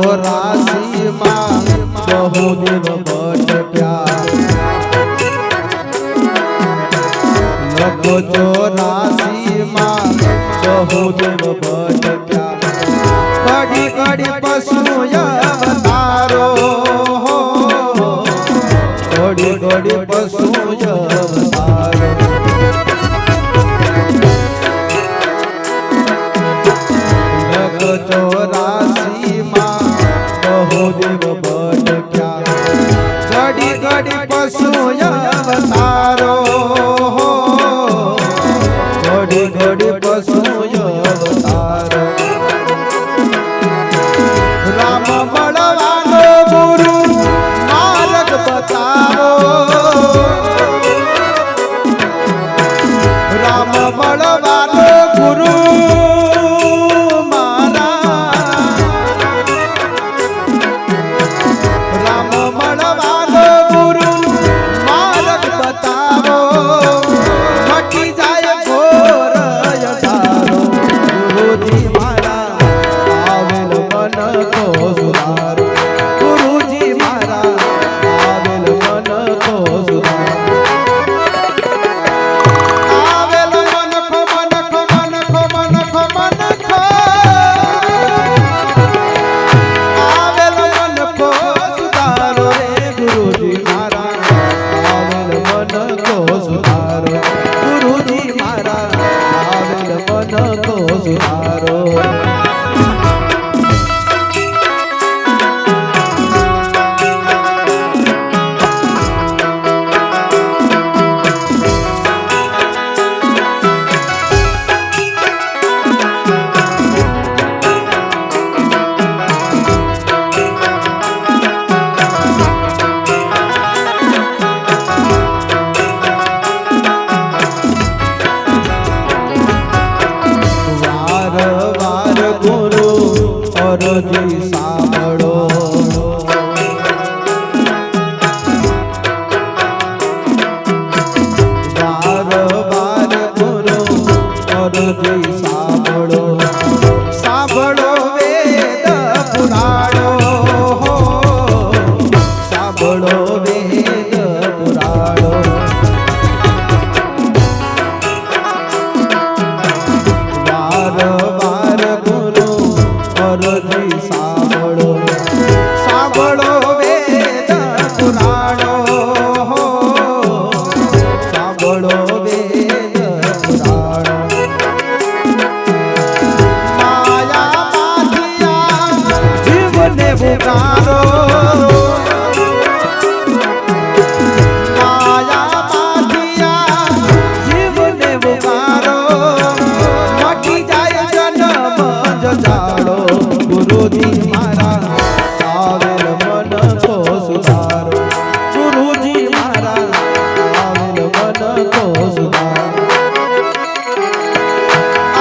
ચોરાસી માં બહુદેવ ભટક્યા લખો ચોરાસી માં બહુદેવ ભટક્યા ઘડી ઘડી પશુ અવતારો ઘડી ઘડી પશુ અવતારો ચોરાસી માં બહુદેવ ભટક્યા ઘડી ઘડી પશુ અવતારો ઘડી ઘડી પશુ અવતારો રામ મળવાનો ગુરુ માર્ગ બતાવો રામ મળવાનો ગુરુ અરજી સાંભળો વાર વાર ગુરુ અરજી સાંભળો સાંભળો વેદ પુરાણો સાંભળો વેદ પુરાણો વાર વાર ગુરુ અરજી સાંભળો સાંભળો વેદ પુરાણો સાંભળો વેદ પુરાણો માયામાંથી જીવને પુકારો માયામાંથી જીવને પુકારો મટી જાય જન્મ જજાડો ગુરુજી મારા આવેલ મન કો સુધારો ગુરુજી મારા આવેલ મન કો સુધારો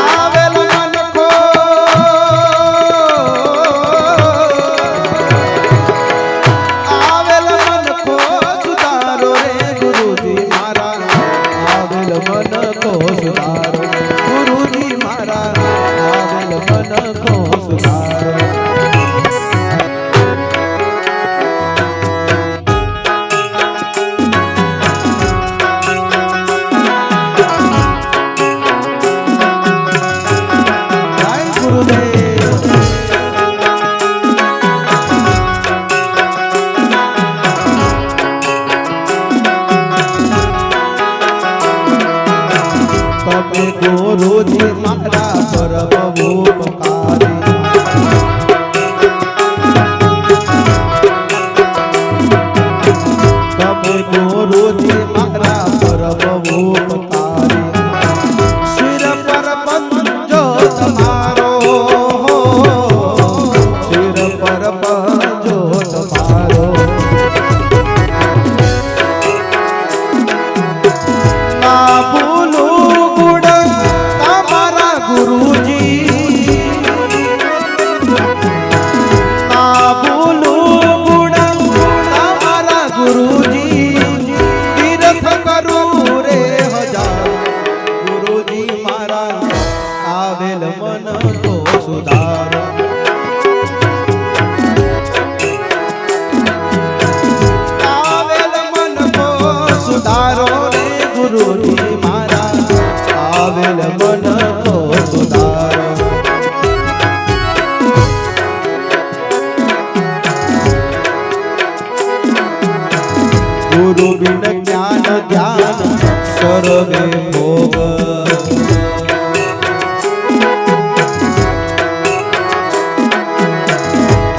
આવેલ મન કો આવેલ મન કો સુધારો રે ગુરુજી મારા આવેલ મન કો સુધારો ગુરુજી મારા આવેલ મન કો સુધારો ગુરુજી મારા પરમ ઉપકારી તમે ગુરુજી મારા પરમ ઉપકારી શિર પર પંજો તમારો શિર પર પંજો તમારો ના ભૂલું ગુણ તમારા ગુરુજી ના ભૂલું ગુણ તમારા ગુરુજી તીર્થ કરું રે હજાર ગુરુજી મારા આવેલ મન તો સુધારો गुरु बिन ज्ञान ध्यान सर्वे भोग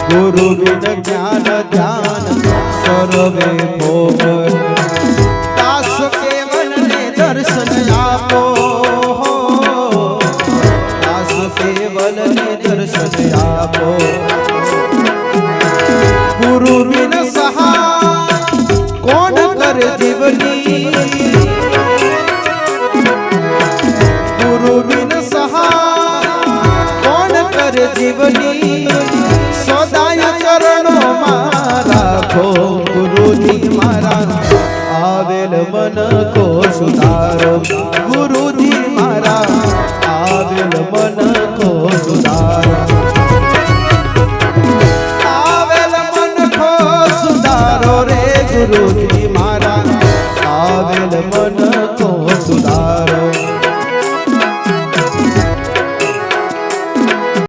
गुरु बिन ज्ञान ध्यान सर्वे भोग दास केवल ने दर्शन आपो दास केवल ने दर्शन आपो गुरु बिन सहा कौन कर जीवनी गुरु बिन सहा कौन कर जीवनी सदाय चरणों मारा को गुरुजी मारा आवेल मन को सुधारो गुरुजी मारा आवेल मन